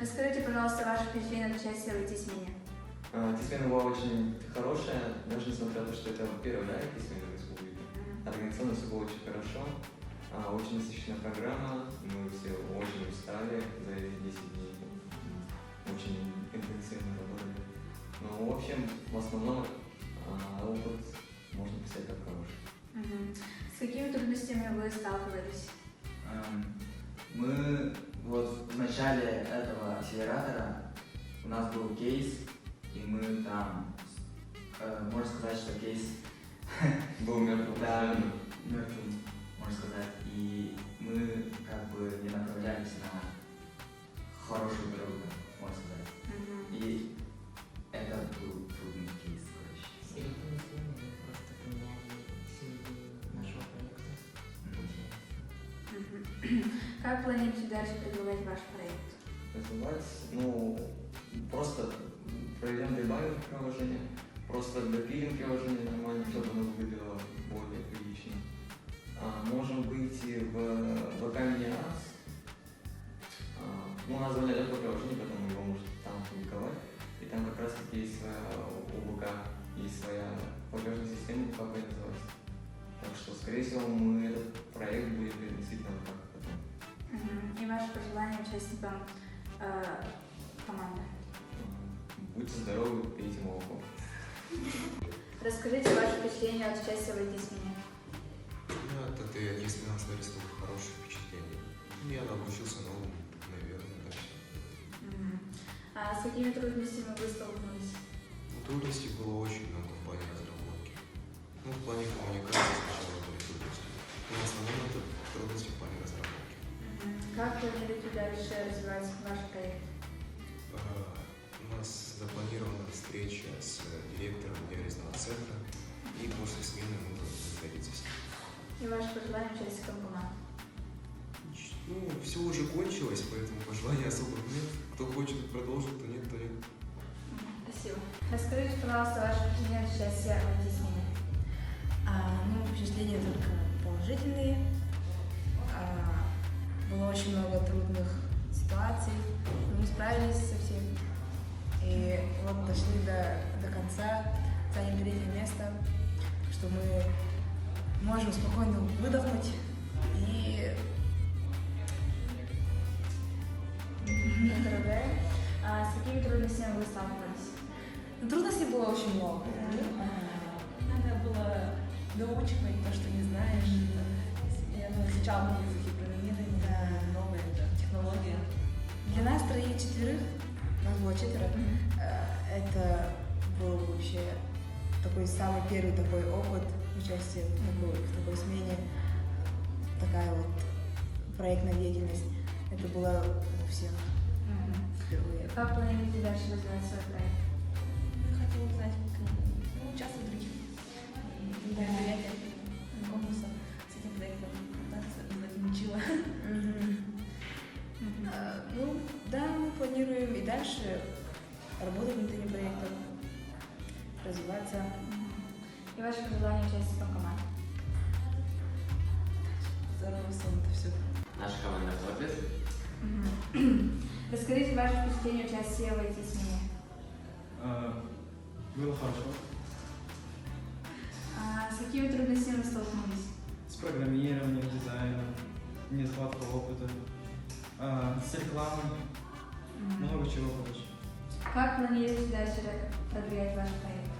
Расскажите, пожалуйста, ваше впечатление от участия в IT-смене. IT-смена была очень хорошая, даже несмотря на то, что это первая IT-смена в республике. Организационно все было очень хорошо, очень насыщенная программа, мы все очень устали за эти 10 дней, очень интенсивно работали. Но в общем, в основном опыт можно писать как хороший. С какими трудностями вы сталкивались? Мы вот в начале этого акселератора у нас был кейс, и мы там, можно сказать, что кейс Был мертвым. да, мертвым, можно сказать, и мы как бы не направлялись на хорошую дорогу, можно сказать. И это был трудный кейс, короче. Просто поменяли середину нашего проекта. Как планируете дальше развивать ваш проект? Развивать, просто проведем дебагинг приложения, просто допилим приложение нормально, чтобы оно выглядело более прилично. Можем выйти в ВК Mini-Apps. У нас довольно легкое приложение, поэтому его можно там публиковать. И там как раз таки есть у ВК есть своя платежная система, как это называется. Так что, скорее всего, мы этот проект будем переносить на ВК потом. И ваше пожелание участникам команды? Будьте здоровы, пейте молоко. Расскажите ваше впечатление от участия в IT-смене. От этой IT-смены остались только хорошие впечатления. Я обучился новому, наверное, так что. С какими трудностями вы столкнулись? Трудностей было очень много в плане разработки. В плане коммуникации сначала были трудности. Но в основном это трудности в плане разработки. Как планируете дальше развивать ваш проект? У нас запланирована встреча с директором сервисного центра, и после смены мы должны встретиться с ним. И ваше пожелание участникам команды? Все уже кончилось, поэтому пожеланий особых нет. Кто хочет продолжить, то нет, то нет. Спасибо. Расскажите, пожалуйста, ваше впечатление от участия в IT-смене. Впечатления только положительные. Было очень много трудных ситуаций, но мы справились со всем. И вот дошли до конца, заняли 3-е место, что мы можем спокойно выдохнуть и Поздравляю. С какими трудностями вы сталкивались? трудностей было очень много. Надо было доучивать то, что не знаешь. Я изучала новые языки программирования, новые технологии. Для нас 3-4, нас было 4, это был вообще такой самый первый такой опыт участия в такой смене, такая вот проектная деятельность. Это было у всех впервые. Как планируете дальше развивать свой проект? Я хотела узнать, как участвовать в других мероприятиях, конкурсах с этим проектом, пытаться издать учила. Да, мы планируем и дальше работать над этим проектом, развиваться. И ваше пожелание участникам команды? Здорово, сон, это все. Наша команда работает. Расскажите ваше впечатление участия в IT-смене. Было хорошо. С какими трудностями вы столкнулись? С программированием, дизайном, нехватка опыта, с рекламой, много чего, короче. Как планируете дальше продвигать ваш проект?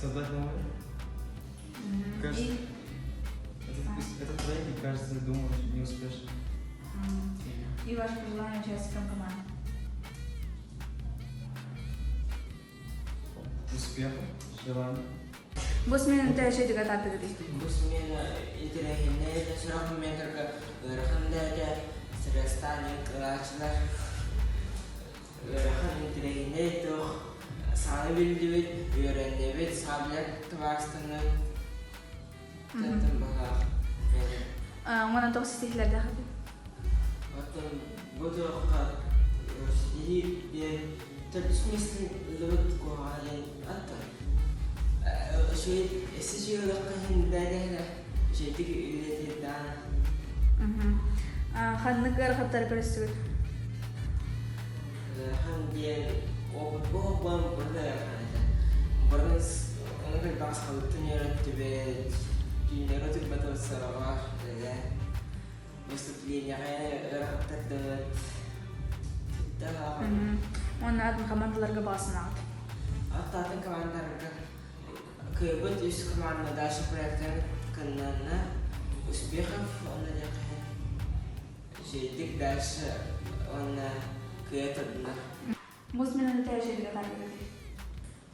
Создать новое. Кажется, И- этот проект, мне кажется, думал, неуспешным. И ваше пожелание участникам команды? Успеха, желания. Bu smenin tercih juga tapi tadi. Bismillah, itirafinde sıra mentorga ırkında sırastani kılaçlar ırkın itirafinde toh sağlı bildiğit öğrendiğit sablar tıvastını tattım baha. Mana toh sisihler dah. Потом буду сидеть и так смысле ловит куален аттан. شيء السجل لقهم داده شيء تيجي اللي تدانا. Kan negara khatar bersud. ханген опыт бом burada Barnes onu bir dans kalıptın yarattı ve yaratık batı sarılar ve выступление рахаттады Оны атын командаларға басынады. аттатын командаларға көбіт үш команда дальше проекттер каналына успехов он жедик дальше он кыятадына Музменен тәжірибеге тартып өтейік.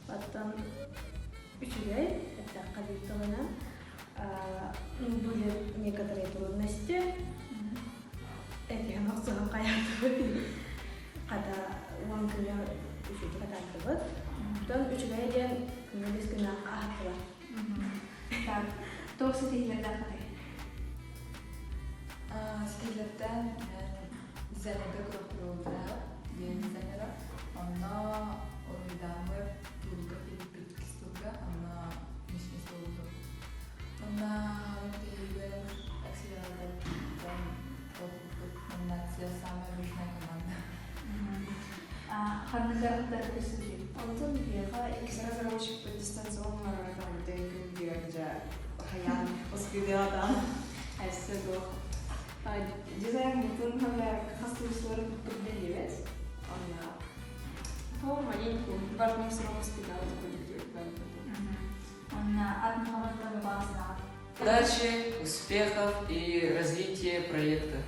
Потом учитель, это Калитовна, были некоторые трудности. Этих носовых каятов, когда он кроме учителя катает, потом учитель кроме скина ахатла. Так, то стихилерден катай. Стихилерден дизайнерге көп турулдурат, дизайнера. Она оройдамы турга филиппит кистурга, она нишни солду. Она тегибер акселератордан номинация самая нужная команда. Ханныгарда көсүлү. Антон Беха, разработчик по дистанционному где Хаян воспитывала дизайн bütün хастуслары подберет. Она маленькую, важный срок воспитала такой. Он атын командаларға басынады. Удачи, успехов и развития проекта.